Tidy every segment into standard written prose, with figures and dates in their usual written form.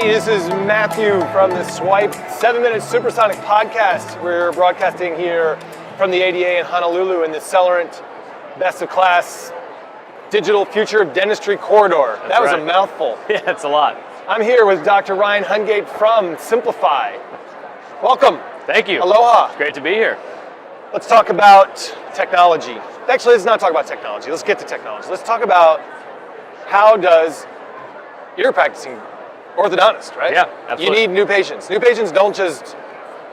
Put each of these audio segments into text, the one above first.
this is Matthew from the SWYP 7-Minute Supersonic podcast. We're broadcasting here from the ADA in Honolulu in the Cellerant Best of Class Digital Future of Dentistry Corridor. That was a mouthful. Yeah, it's a lot. I'm here with Dr. Ryan Hungate from Simplifeye. Welcome. Thank you. Aloha. It's great to be here. Let's talk about technology. Actually, let's not talk about technology. Let's get to technology. Let's talk about how does, you're a practicing orthodontist, right? Yeah, absolutely. You need new patients. New patients don't just,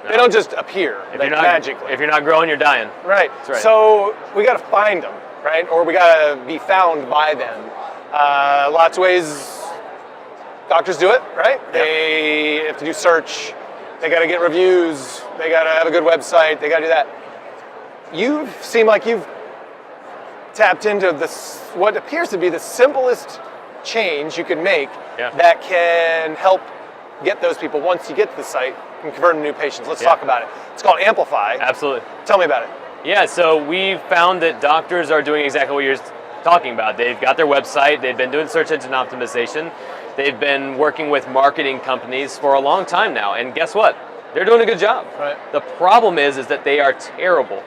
they don't just appear magically. If you're not growing, you're dying. Right. That's right. So we got to find them, right? Or we got to be found by them. Lots of ways doctors do it, right? Yep. They have to do search. They got to get reviews. They got to have a good website. They got to do that. You seem like you've tapped into this, what appears to be the simplest change you can make that can help get those people, once you get to the site, and convert them to new patients. Let's talk about it. It's called Amplify. Absolutely. Tell me about it. Yeah, so we found that doctors are doing exactly what you're talking about. They've got their website, they've been doing search engine optimization, they've been working with marketing companies for a long time now, and guess what? They're doing a good job. Right. The problem is that they are terrible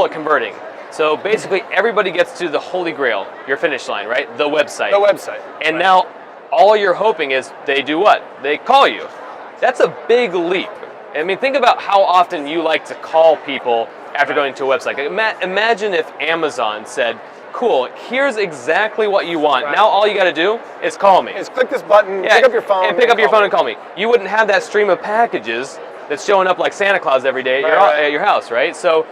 at converting. So basically everybody gets to the holy grail, your finish line, right? The website. The website. And now all you're hoping is they do what? They call you. That's a big leap. I mean, think about how often you like to call people after going to a website. Imagine if Amazon said, cool, here's exactly what you want. Now all you got to do is call me. Is click this button, pick up your phone. And pick up your phone and call me. You wouldn't have that stream of packages that's showing up like Santa Claus every day at your house, right? So,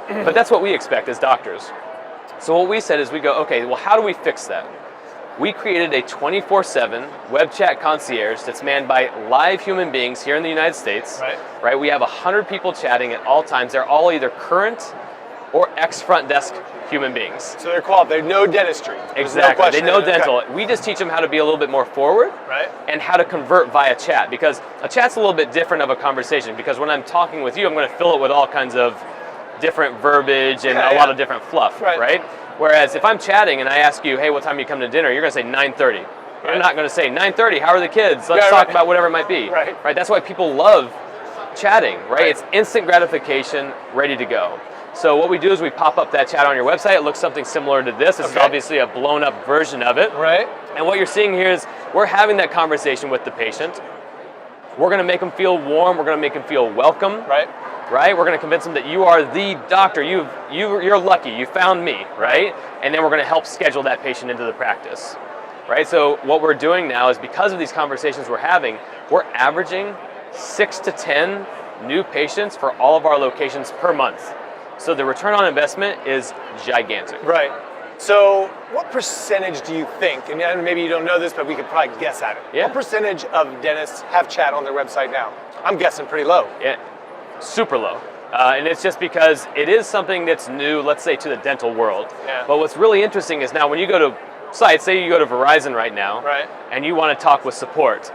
but that's what we expect as doctors. So what we said is we go, okay, well, how do we fix that? We created a 24/7 web chat concierge that's manned by live human beings here in the United States. Right? We have 100 people chatting at all times. They're all either current or ex-front desk human beings. So they're qualified. They know dentistry. Exactly. They know dental. We just teach them how to be a little bit more forward and how to convert via chat, because a chat's a little bit different of a conversation, because when I'm talking with you, I'm going to fill it with all kinds of different verbiage and a lot of different fluff, right? Whereas if I'm chatting and I ask you, hey, what time you come to dinner? You're going to say 9:30. You're not going to say 9:30. How are the kids? Let's talk about whatever it might be. Right? That's why people love chatting, right? It's instant gratification, ready to go. So what we do is we pop up that chat on your website. It looks something similar to this. This is obviously a blown up version of it. Right. And what you're seeing here is we're having that conversation with the patient. We're going to make them feel warm. We're going to make them feel welcome. Right. We're going to convince them that you are the doctor. You're lucky. You found me, right? And then we're going to help schedule that patient into the practice, right? So what we're doing now is, because of these conversations we're having, we're averaging 6 to 10 new patients for all of our locations per month. So the return on investment is gigantic. Right. So what percentage do you think, and maybe you don't know this, but we could probably guess at it. Yeah. What percentage of dentists have chat on their website now? I'm guessing pretty low. Yeah, super low. And it's just because it is something that's new, let's say, to the dental world. Yeah. But what's really interesting is now when you go to sites, say you go to Verizon right now, and you want to talk with support.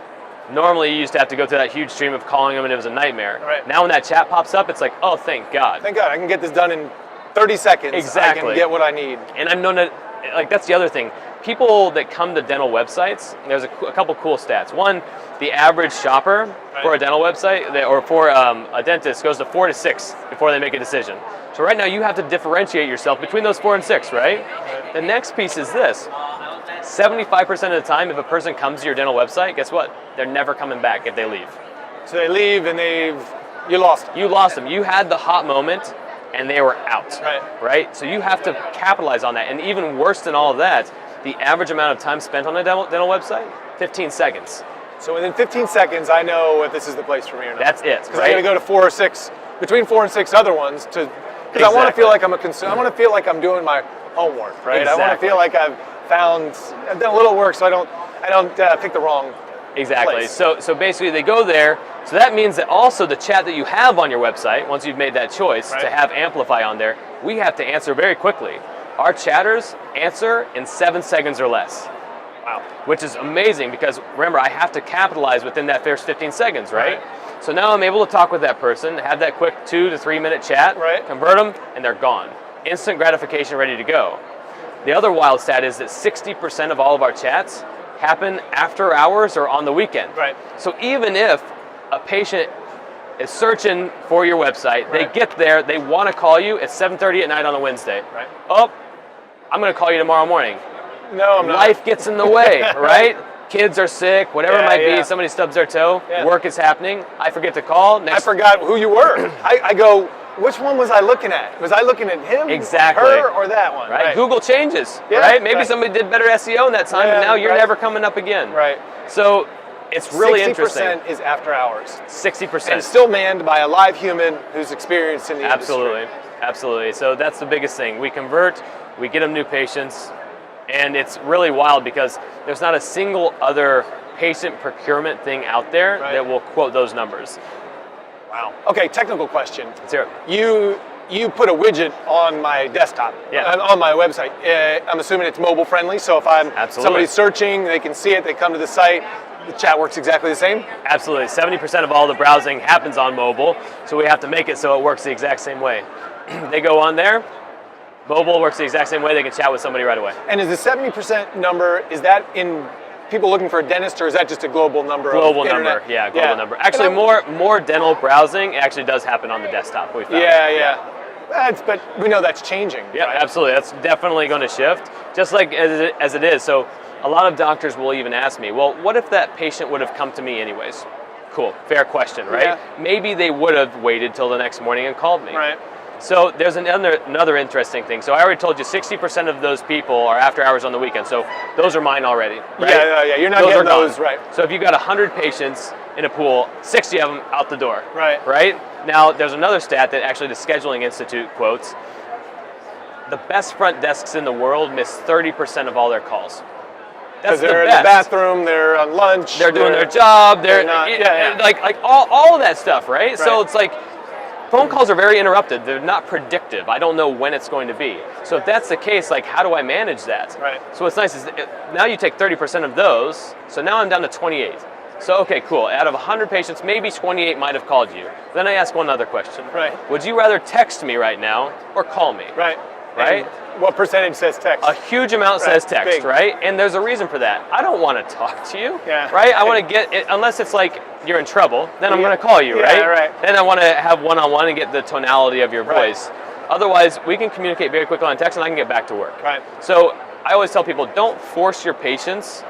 Normally, you used to have to go through that huge stream of calling them, and it was a nightmare. Now, when that chat pops up, it's like, oh, thank God. Thank God, I can get this done in 30 seconds. Exactly. I can get what I need. And I'm known to, like, that's the other thing. People that come to dental websites, there's a couple cool stats. One, the average shopper for a dental website or for a dentist goes to 4 to 6 before they make a decision. So right now, you have to differentiate yourself between those 4 and 6, right? The next piece is this. 75% of the time, if a person comes to your dental website, guess what? They're never coming back if they leave. So they leave and you lost them. You lost them. You had the hot moment and they were out. Right? So you have to capitalize on that. And even worse than all of that, the average amount of time spent on a dental website, 15 seconds. So within 15 seconds, I know if this is the place for me or not. That's it. Because I got to go to 4 or 6, between 4 and 6 other ones because I want to feel like I'm I want to feel like I'm doing my homework, right? I want to feel like I've done a little work, so I don't pick the wrong place. So basically, they go there. So that means that also the chat that you have on your website, once you've made that choice to have Amplify on there, we have to answer very quickly. Our chatters answer in 7 seconds or less. Wow. Which is amazing, because remember, I have to capitalize within that first 15 seconds, right? So now I'm able to talk with that person, have that quick 2 to 3 minute chat, convert them, and they're gone. Instant gratification, ready to go. The other wild stat is that 60% of all of our chats happen after hours or on the weekend. Right. So even if a patient is searching for your website, they get there, they want to call you at 7:30 at night on a Wednesday. Right. Oh, I'm going to call you tomorrow morning. No, I'm not. Life gets in the way, right? Kids are sick, whatever it might be, somebody stubs their toe, work is happening, I forget to call. I forgot who you were. I go, which one was I looking at? Was I looking at him, exactly, her, or that one? Right. Google changes, right? Maybe somebody did better SEO in that time, and now you're never coming up again. Right. So it's really 60% interesting. 60% is after hours. 60%. And still manned by a live human who's experienced in the Absolutely. industry. Absolutely. So that's the biggest thing. We convert, we get them new patients, and it's really wild because there's not a single other patient procurement thing out there that will quote those numbers. Wow. Okay, technical question. Let's hear it. You put a widget on my desktop, on my website. I'm assuming it's mobile friendly, so if somebody's searching, they can see it, they come to the site, the chat works exactly the same? Absolutely. 70% of all the browsing happens on mobile, so we have to make it so it works the exact same way. They go on there, mobile works the exact same way, they can chat with somebody right away. And is the 70% number, is that in people looking for a dentist, or is that just a global number? Global number, global number. Actually, more dental browsing actually does happen on the desktop, we found. But we know that's changing. Yeah, right? Absolutely. That's definitely going to shift, just like as it is. So a lot of doctors will even ask me, well, what if that patient would have come to me anyways? Cool, fair question, right? Yeah. Maybe they would have waited till the next morning and called me. Right. So there's another interesting thing. So I already told you 60% of those people are after hours on the weekend. So those are mine already. Right? Yeah. You're not getting those, right. So if you've got 100 patients in a pool, 60 of them out the door. Right. Right? Now, there's another stat that actually the Scheduling Institute quotes. The best front desks in the world miss 30% of all their calls. Because they're in the bathroom, they're on lunch. They're doing their job, they're not, like all of that stuff, right? So it's like, phone calls are very interrupted. They're not predictive. I don't know when it's going to be. So if that's the case, like, how do I manage that? Right. So what's nice is now you take 30% of those, so now I'm down to 28. So, okay, cool. Out of 100 patients, maybe 28 might have called you. Then I ask one other question. Right. Would you rather text me right now or call me? Right. Right? And what percentage says text? A huge amount says text, right? And there's a reason for that. I don't want to talk to you, yeah. right? I want to get it, unless it's like you're in trouble, then I'm going to call you, right? Right. Then I want to have one-on-one and get the tonality of your voice. Otherwise, we can communicate very quickly on text and I can get back to work. Right. So I always tell people, don't force your patients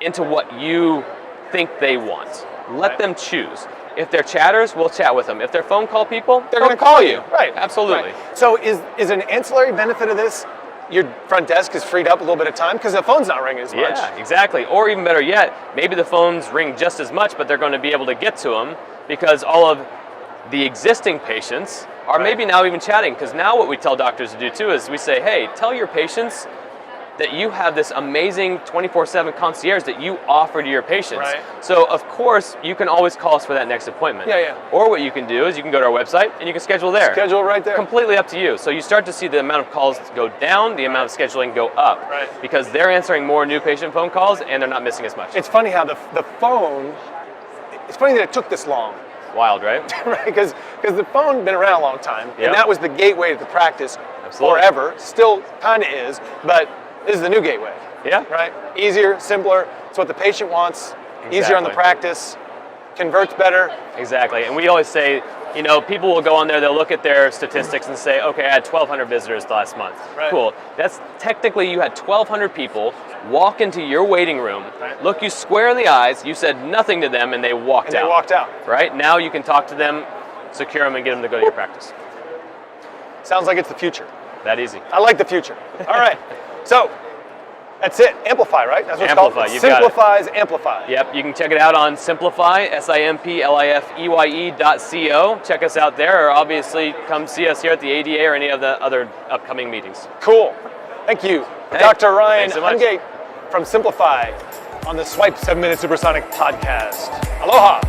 into what you think they want. Let them choose. If they're chatters, we'll chat with them. If they're phone call people, they're going to call you. Right. Absolutely. Right. So is an ancillary benefit of this, your front desk is freed up a little bit of time because the phone's not ringing as much? Yeah, exactly. Or even better yet, maybe the phones ring just as much, but they're going to be able to get to them because all of the existing patients are maybe now even chatting. Because now what we tell doctors to do too is we say, hey, tell your patients that you have this amazing 24/7 concierge that you offer to your patients. Right. So of course you can always call us for that next appointment. Yeah. Or what you can do is you can go to our website and you can schedule there. Schedule right there. Completely up to you. So you start to see the amount of calls go down, the amount of scheduling go up. Right. Because they're answering more new patient phone calls and they're not missing as much. It's funny how the phone, it's funny that it took this long. Wild, right? Right, because the phone had been around a long time, and that was the gateway to the practice forever. Still kind of is, but this is the new gateway. Yeah. Right? Easier, simpler. It's what the patient wants. Easier on the practice. Converts better. Exactly. And we always say, you know, people will go on there, they'll look at their statistics and say, okay, I had 1,200 visitors last month. Right. Cool. That's technically you had 1,200 people walk into your waiting room, look you square in the eyes, you said nothing to them, and they walked out. Right? Now you can talk to them, secure them, and get them to go to your practice. Sounds like it's the future. That easy. I like the future. All right. So, that's it. Amplify, right? That's what it's Amplify. called. Simplifye's Amplify. Yep. You can check it out on Simplifeye, SIMPLIFEYE.co. Check us out there, or obviously come see us here at the ADA or any of the other upcoming meetings. Cool. Thank you. Hey, Dr. Ryan so Hungate from Simplifeye on the SWYP 7-Minute Supersonic podcast. Aloha.